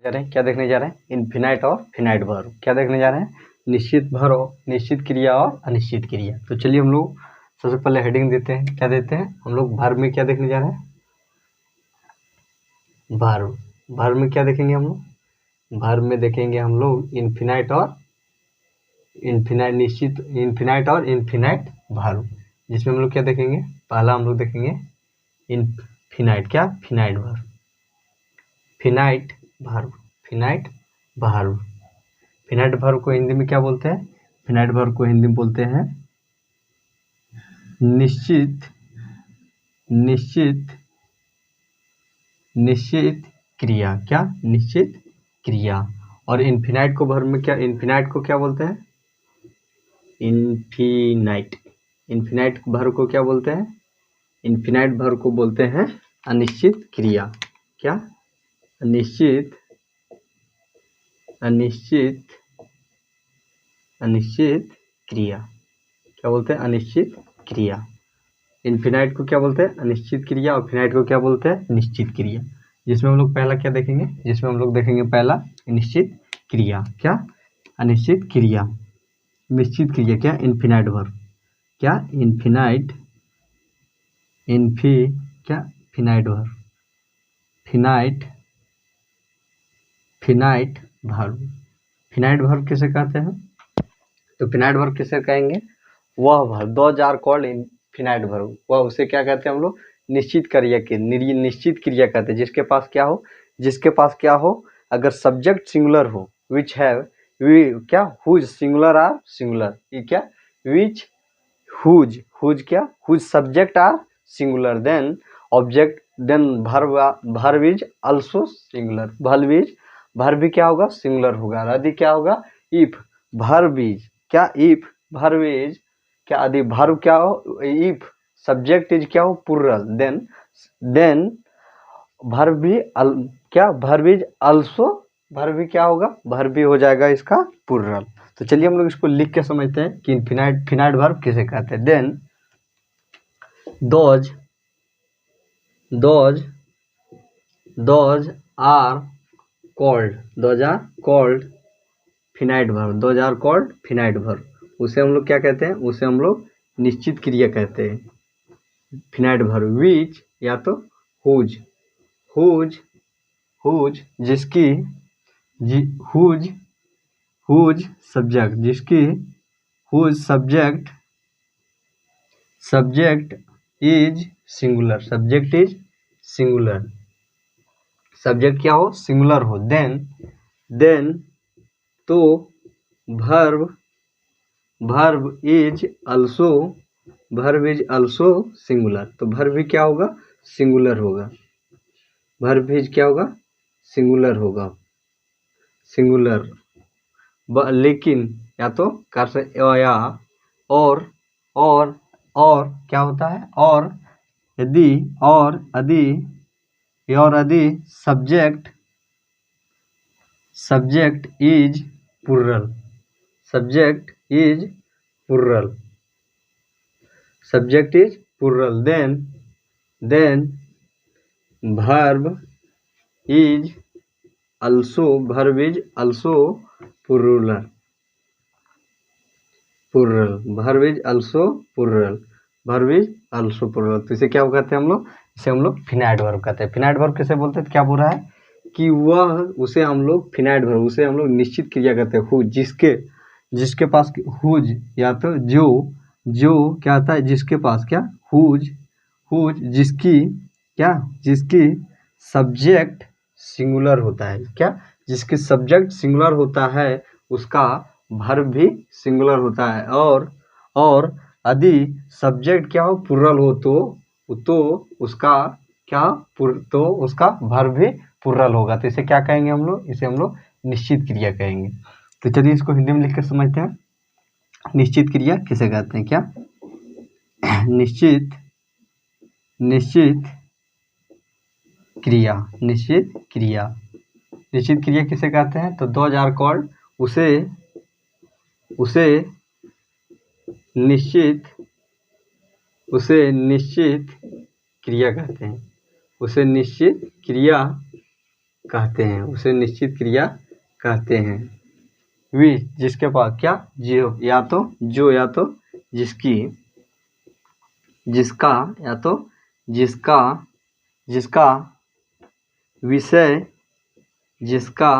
जा रहे हैं क्या देखने जा रहे हैं इनफिनाइट और फिनाइट वर्ब। क्या देखने जा रहे हैं निश्चित वर्ब, निश्चित क्रिया और अनिश्चित क्रिया। तो चलिए हम लोग सबसे पहले हेडिंग देते हैं। क्या देते हैं हम लोग वर्ब में क्या देखने जा रहे हैं वर्ब। वर्ब में क्या देखेंगे हम लोग वर्ब में देखेंगे हम लोग इनफिनाइट और इनफिनाइट निश्चित इनफिनाइट और इनफिनाइट वर्ब, जिसमें हम लोग क्या देखेंगे पहला हम लोग देखेंगे इनफिनाइट क्या finite verb. Finite verb finite verb finite verb को हिंदी में क्या बोलते हैं फिनाइट वर्ब को हिंदी में बोलते हैं निश्चित निश्चित निश्चित क्रिया। क्या निश्चित क्रिया। और इनफिनाइट को वर्ब में क्या इनफिनाइट को क्या बोलते हैं इनफिनाइट इनफिनाइट वर्ब को क्या बोलते हैं इनफिनाइट वर्ब को बोलते हैं अनिश्चित क्रिया। क्या अनिश्चित अनिश्चित अनिश्चित क्रिया। क्या बोलते हैं अनिश्चित क्रिया। इनफिनाइट को क्या बोलते हैं अनिश्चित क्रिया और फिनाइट को क्या बोलते हैं निश्चित क्रिया। जिसमें हम लोग पहला क्या देखेंगे जिसमें हम लोग देखेंगे पहला निश्चित क्रिया। क्या अनिश्चित क्रिया। निश्चित क्रिया क्या इनफिनाइट वर्ब। क्या इनफिनाइट क्या finite verb finite finite verb. Finite verb किसे कहते हैं तो फिनाइट वर्ब किसे कहेंगे वह verb those are called infinite verb. वह उसे क्या कहते हैं हम लोग निश्चित क्रिया के निश्चित क्रिया कहते हैं जिसके पास क्या हो अगर सब्जेक्ट सिंगुलर हो विच हैव क्या हुज सिंगुलर आर सिंगुलर ये क्या विच हुज क्या whose subject are singular then object then verb is also singular. Verb भी क्या होगा सिंगुलर होगा। यदि क्या होगा इफ वर्ब इज क्या इफ वर्ब इज क्या यदि वर्ब क्या हो इफ सब्जेक्ट इज क्या हो प्लूरल देन वर्ब भी क्या वर्ब इज आल्सो वर्ब भी क्या होगा वर्ब भी हो जाएगा इसका प्लूरल। तो चलिए हम लोग इसको लिख के समझते हैं कि फिनाइट वर्ब किसे कहते हैं। Then those are called finite verb. उसे हम लोग क्या कहते हैं उसे हम लोग निश्चित क्रिया कहते हैं फिनाइट वर्ब। विच या तो हुज जिसकी whose subject is singular subject क्या हो सिंगुलर हो देन तो वर्ब इज आल्सो सिंगुलर। तो वर्ब भी क्या होगा सिंगुलर होगा। वर्ब भी क्या होगा सिंगुलर लेकिन या तो कर से या और क्या होता है और यदि subject is plural then verb is also plural तो इसे क्या कहते हैं हम लोग इसे हम लोग फिनाइट वर्ब कहते हैं। फिनाइट वर्ब किसे बोलते हैं क्या बोल रहा है कि वह उसे हम लोग फिनाइट वर्ब उसे हम लोग निश्चित क्रिया कहते हैं हुज जिसके पास हुज या तो जो क्या आता है जिसके पास क्या हुज जिसकी सब्जेक्ट सिंगुलर होता है। क्या जिसकी सब्जेक्ट सिंगुलर होता है उसका वर्ब भी सिंगुलर होता है और यदि सब्जेक्ट क्या हो प्लूरल हो तो उसका वर्ब भी प्लूरल होगा। तो इसे क्या कहेंगे हम लोग इसे हम लोग निश्चित क्रिया कहेंगे। तो चलिए इसको हिंदी में लिख कर समझते हैं निश्चित क्रिया किसे कहते हैं। क्या निश्चित क्रिया किसे कहते हैं तो दोज आर कॉल्ड उसे निश्चित क्रिया कहते हैं। उसे निश्चित क्रिया कहते हैं, उसे निश्चित क्रिया कहते हैं। वी जिसके पास क्या जो या तो जिसकी जिसका या तो जिसका जिसका विषय जिसका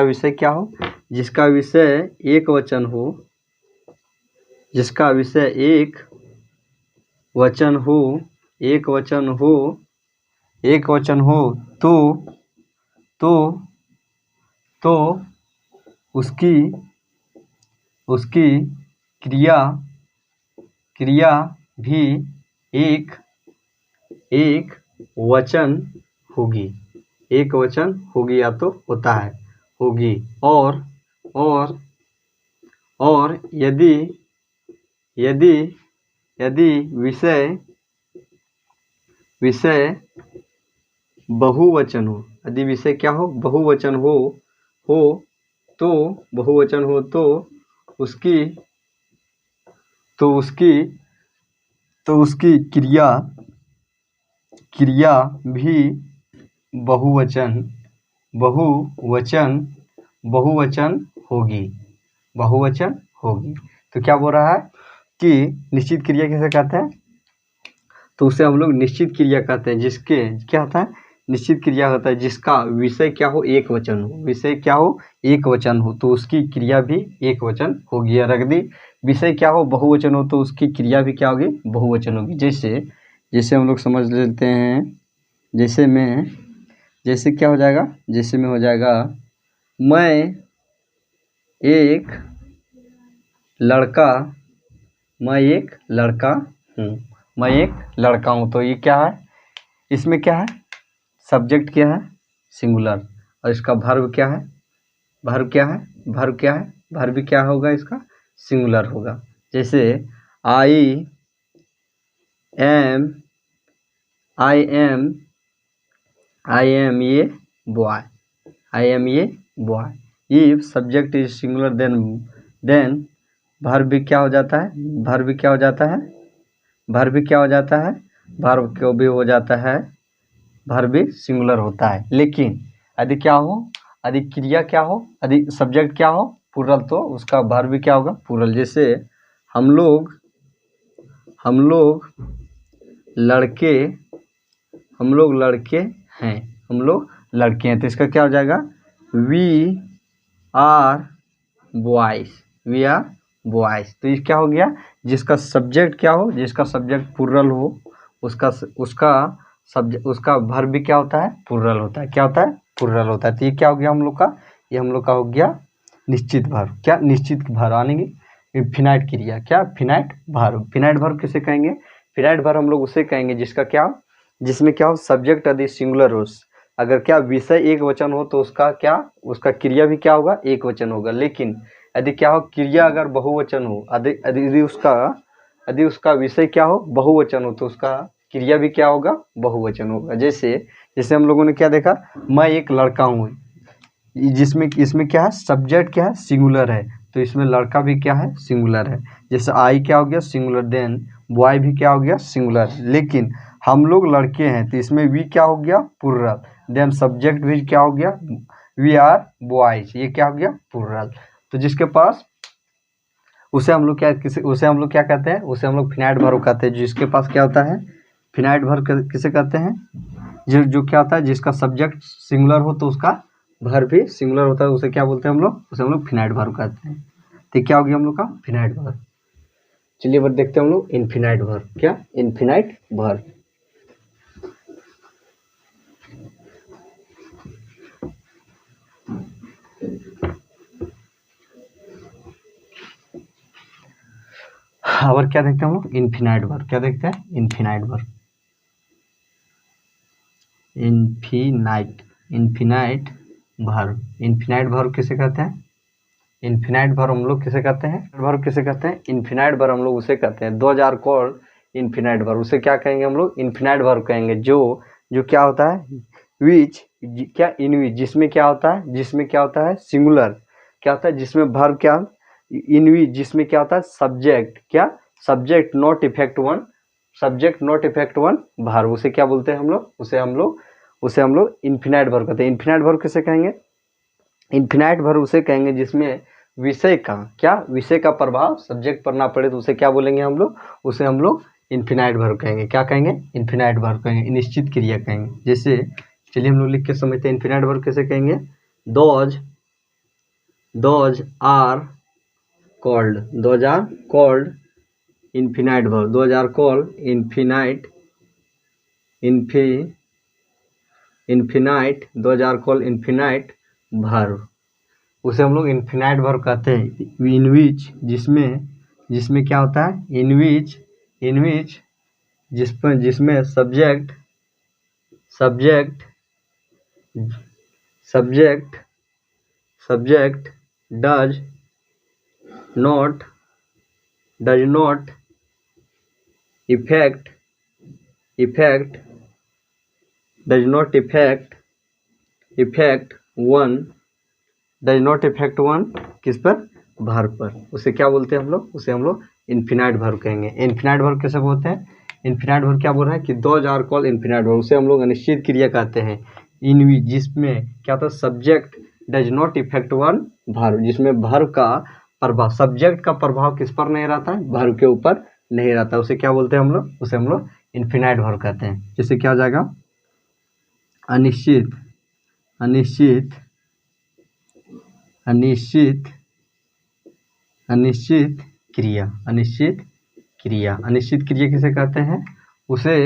विषय क्या हो, जिसका विषय एक वचन हो, जिसका विषय एक वचन हो तो उसकी क्रिया भी एक वचन होगी या तो होता है होगी। और यदि विषय बहुवचन हो, यदि विषय क्या हो बहुवचन हो तो उसकी क्रिया भी बहुवचन होगी। तो क्या बोल रहा है कि निश्चित क्रिया किसे कहते हैं, तो उसे हम लोग निश्चित क्रिया कहते हैं। जिसके क्या होता है निश्चित क्रिया होता है जिसका विषय क्या हो एक वचन हो तो उसकी क्रिया भी एक वचन होगी। और यदि विषय क्या हो बहुवचन हो तो उसकी क्रिया भी क्या होगी बहुवचन होगी। जैसे हम लोग समझ लेते हैं, जैसे क्या हो जाएगा, जैसे में हो जाएगा मैं एक लड़का हूँ। तो ये क्या है, इसमें क्या है सब्जेक्ट क्या है सिंगुलर, और इसका वर्ब क्या है वर्ब भी क्या होगा इसका सिंगुलर होगा। जैसे आई एम ये boy. If subject is singular then verb भी क्या हो जाता है वर्ब को भी हो जाता है, वर्ब भी सिंगुलर होता है। लेकिन यदि क्या हो, यदि क्रिया क्या हो, यदि सब्जेक्ट क्या हो प्लूरल तो उसका वर्ब भी क्या होगा प्लूरल। जैसे हम लोग लड़के हैं तो इसका क्या हो जाएगा वी आर बॉयज। तो ये क्या हो गया, जिसका सब्जेक्ट क्या हो, जिसका सब्जेक्ट प्लूरल हो उसका वर्ब भी क्या होता है प्लूरल होता है। क्या होता है प्लूरल होता है। तो ये क्या हो गया हम लोग का, ये हम लोग का हो गया निश्चित वर्ब। क्या निश्चित वर्ब आनेंगे फिनाइट क्रिया, क्या फिनाइट वर्ब किसे कहेंगे, फिनाइट वर्ब हम लोग उसे कहेंगे जिसमें क्या हो सब्जेक्ट यदि सिंगुलर हो, अगर क्या विषय एक वचन हो तो उसका क्रिया भी क्या होगा एक वचन होगा। लेकिन यदि क्या हो क्रिया अगर बहुवचन हो, यदि उसका विषय क्या हो बहुवचन हो तो उसका क्रिया भी क्या होगा बहुवचन होगा। जैसे हम लोगों ने क्या देखा, मैं एक लड़का हूँ, इसमें क्या है सब्जेक्ट क्या है सिंगुलर है तो इसमें लड़का भी क्या है सिंगुलर है। जैसे आई क्या हो गया सिंगुलर, देन बॉय भी क्या हो गया सिंगुलर। लेकिन हम लोग लड़के हैं तो इसमें वी क्या हो गया प्लूरल, देन सब्जेक्ट भी क्या हो गया वी आर बॉयज, ये क्या हो गया प्लूरल। तो जिसके पास उसे हम लोग क्या कहते हैं, उसे हम लोग फिनाइट वर्ब कहते हैं। जिसके पास क्या होता है फिनाइट वर्ब किसे कहते हैं, जो क्या होता है जिसका सब्जेक्ट सिंगुलर हो तो उसका वर्ब भी सिंगुलर होता है, उसे क्या बोलते हैं हम लोग, उसे हम लोग फिनाइट वर्ब कहते हैं। तो क्या हो गया हम लोग का फिनाइट वर्ब। चलिए अब देखते हैं हम लोग इनफिनाइट वर्ब। क्या इनफिनाइट वर्ब, और क्या देखते हैं हम लोग इनफिनाइट वर्ब। क्या देखते हैं इनफिनाइट वर्ब, इनफिनाइट वर्ब किसे कहते हैं, इनफिनाइट वर्ब हम लोग किसे कहते हैं, इनफिनाइट वर्ब हम लोग उसे कहते हैं 2000 कॉल्ड इनफिनाइट वर्ब। उसे क्या कहेंगे हम लोग इनफिनाइट वर्ब कहेंगे जो क्या होता है विच क्या इन विच, जिसमें क्या होता है सिंगुलर, क्या होता है जिसमें वर्ब क्या इन विच, जिसमें क्या होता है subject not effect one verb. उसे क्या बोलते हैं हम लोग, उसे हम लोग इन्फिनाइट वर्ब कहते हैं। इन्फिनाइट वर्ब किसे कहेंगे? इन्फिनाइट वर्ब उसे कहेंगे जिसमें विषय का क्या, विषय का प्रभाव सब्जेक्ट पर ना पड़े, तो उसे क्या बोलेंगे हम लोग? उसे हम लोग इन्फिनाइट वर्ब कहेंगे। क्या कहेंगे? इन्फिनाइट वर्ब कहेंगे, निश्चित क्रिया कहेंगे। जैसे चलिए हम लोग लिख के समझते हैं इन्फिनाइट वर्ब कैसे कहेंगे। Those are called infinite verb. Those are called infinite those are called infinite verb. उसे हम लोग इन्फिनाइट वर्ब कहते हैं। इन विच, जिसमें क्या होता है? इन विच जिसमें subject does not effect one किस पर? वर्ब पर। उसे क्या बोलते हैं हम लोग? उसे हम लोग इन्फिनाइट वर्ब कहेंगे। इन्फिनाइट वर्ब कैसे बोलते हैं? इन्फिनाइट वर्ब क्या बोल रहा है कि those are called infinite verb, उसे हम लोग अनिश्चित क्रिया कहते हैं। इन विच, जिसमें क्या होता है? Subject does not effect one verb, जिसमें वर्ब का प्रभाव, सब्जेक्ट का प्रभाव किस पर नहीं रहता है? वर्ब के ऊपर नहीं रहता। उसे क्या बोलते हैं हम लोग? उसे हम लोग इन्फिनाइट वर्ब कहते हैं। जैसे क्या हो जाएगा? अनिश्चित क्रिया किसे कहते हैं? उसे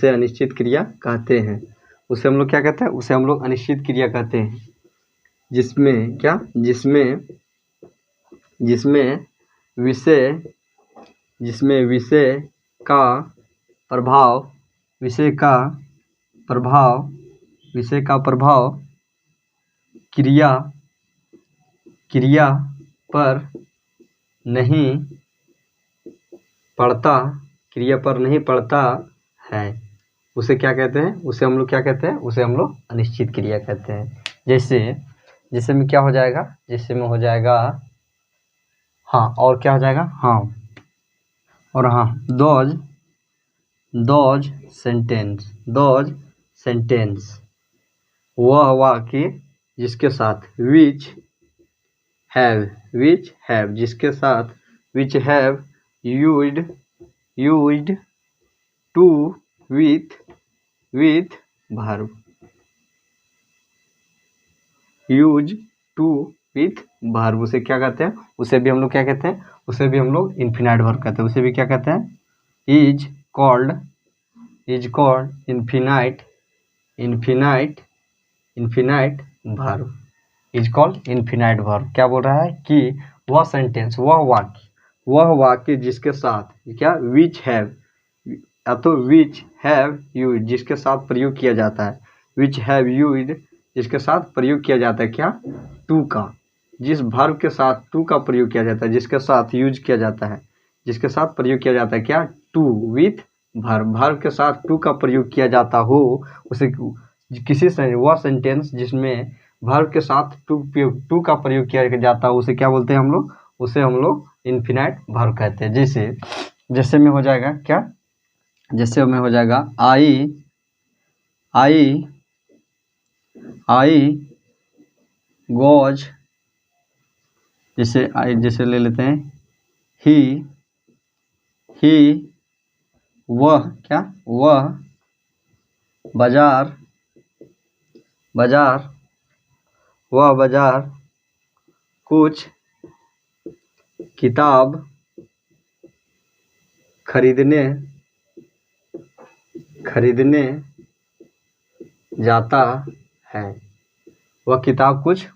अनिश्चित क्रिया कहते हैं। उसे हम लोग क्या कहते हैं? उसे हम लोग अनिश्चित क्रिया कहते हैं। जिसमें विषय का प्रभाव क्रिया पर नहीं पड़ता है, उसे क्या कहते हैं? उसे हम लोग क्या कहते हैं? उसे हम लोग अनिश्चित क्रिया कहते हैं। जैसे में क्या हो जाएगा? जैसे में हो जाएगा हाँ, और क्या हो जाएगा? हाँ और हाँ। दोज सेंटेंस वह वाक्य जिसके साथ विच हैव जिसके साथ which have used to with verb, उसे क्या कहते हैं? उसे भी हम लोग क्या कहते हैं? उसे भी हम लोग इन्फिनाइट वर्ब कहते हैं। उसे भी क्या कहते हैं? Is called infinite verb. Is called infinite verb. क्या बोल रहा है कि वह वाक्य जिसके साथ क्या विच हैव, या तो विच हैव यूज्ड जिसके साथ प्रयोग किया जाता है, विच हैव यूज्ड जिसके साथ प्रयोग किया जाता है क्या? टू का, जिस वर्ब के साथ टू का प्रयोग किया जाता है, जिसके साथ यूज किया जाता है, जिसके साथ प्रयोग किया जाता है क्या? टू विथ वर्ब के साथ टू का प्रयोग किया जाता हो, उसे किसी से वह सेंटेंस जिसमें वर्ब के साथ टू का प्रयोग किया जाता है, उसे क्या बोलते हैं हम लोग? उसे हम लोग इन्फिनाइट वर्ब कहते हैं। जैसे में हो जाएगा क्या? जैसे में हो जाएगा आई गोज, जैसे ले लेते हैं ही वह बाजार कुछ किताब खरीदने जाता है। वह कुछ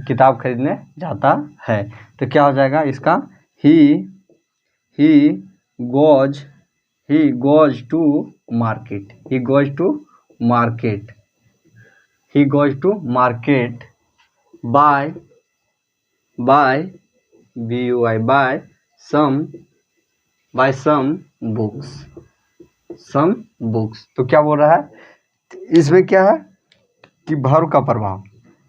किताब खरीदने जाता है। तो क्या हो जाएगा इसका? He goes to market. He goes to market buy some books. तो क्या बोल रहा है इसमें क्या है कि वर्ब का प्रभाव,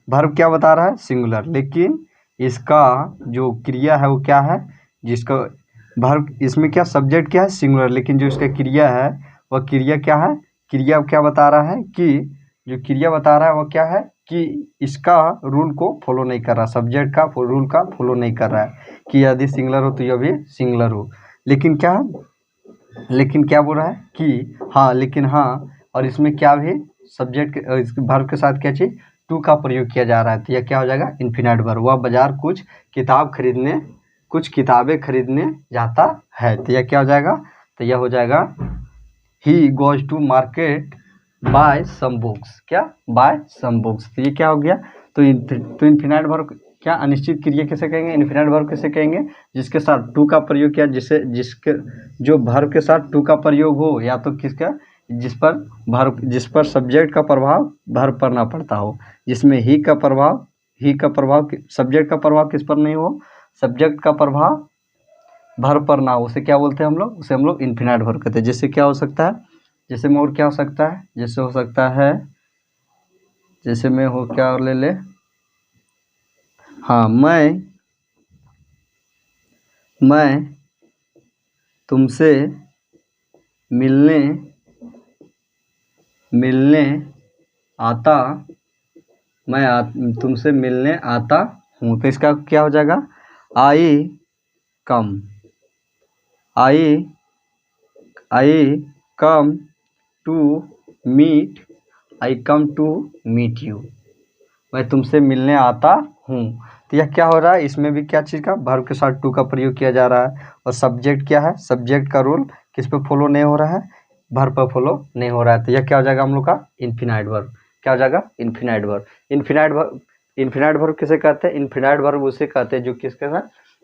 वर्ब क्या बता रहा है, सिंगुलर, लेकिन इसका जो क्रिया है वो क्या है, जिसका वर्ब, इसमें क्या सब्जेक्ट क्या है, सिंगुलर, लेकिन जो इसका क्रिया है वह क्रिया क्या है, क्रिया क्या बता रहा है कि जो क्रिया बता रहा है वो क्या है कि इसका रूल को फॉलो नहीं कर रहा, सब्जेक्ट का रूल का फॉलो नहीं कर रहा है कि यदि सिंगुलर हो तो यह भी सिंगुलर हो। लेकिन क्या बोल रहा है कि हाँ, लेकिन हाँ, और इसमें क्या भी सब्जेक्ट वर्ब के साथ क्या चीज़, टू का प्रयोग किया जा रहा है, तो यह क्या हो जाएगा, इन्फिनाइट वर्ब। वह बाजार कुछ किताबें खरीदने जाता है, तो यह क्या हो जाएगा, तो यह हो जाएगा he goes to market buy some books, क्या, बाय सम बुक्स। तो ये क्या हो गया, तो इन्फिनाइट वर्ब क्या, अनिश्चित क्रिया किसे कहेंगे, इन्फिनाइट वर्ब किसे कहेंगे, जिसके साथ टू का प्रयोग किया, जिसके जो वर्ब के साथ टू का प्रयोग हो, या तो किसका, जिस पर सब्जेक्ट का प्रभाव वर्ब पर ना पड़ता हो, जिसमें ही का प्रभाव सब्जेक्ट का प्रभाव किस पर नहीं हो, सब्जेक्ट का प्रभाव वर्ब पर ना हो, उसे क्या बोलते हैं हम लोग, उसे हम लोग इन्फिनाइट वर्ब कहते हैं। जैसे क्या हो सकता है, जैसे में और क्या हो सकता है, जैसे हो सकता है, जैसे में हो क्या और ले ले, हाँ, मैं तुमसे मिलने आता, तुमसे मिलने आता हूँ, तो इसका क्या हो जाएगा, आई कम टू मीट यू, मैं तुमसे मिलने आता हूँ। तो यह क्या हो रहा है, इसमें भी क्या चीज़ का, वर्ब के साथ टू का प्रयोग किया जा रहा है, और सब्जेक्ट क्या है, सब्जेक्ट का रोल किस पे फॉलो नहीं हो रहा है, वर्ब पर फॉलो नहीं हो रहा है। तो यह क्या हो जाएगा हम लोग का, इन्फिनाइट वर्ब। क्या हो जाएगा, इन्फिनाइट वर्ब। इन्फिनाइट वर्ब किसे कहते हैं, इन्फिनाइट वर्ब उसे कहते हैं जो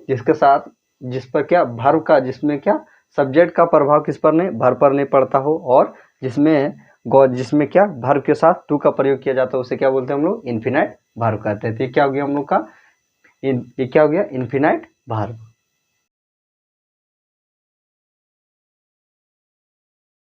जिसके साथ जिस पर क्या, वर्ब का, जिसमें क्या सब्जेक्ट का प्रभाव किस पर नहीं, वर्ब पर नहीं पड़ता हो, और जिसमें क्या वर्ब के साथ टू का प्रयोग किया जाता है, उसे क्या बोलते हैं हम लोग, इन्फिनाइट वर्ब कहते हैं। तो ये क्या हो गया हम लोग का, ये क्या हो गया, इन्फिनाइट वर्ब।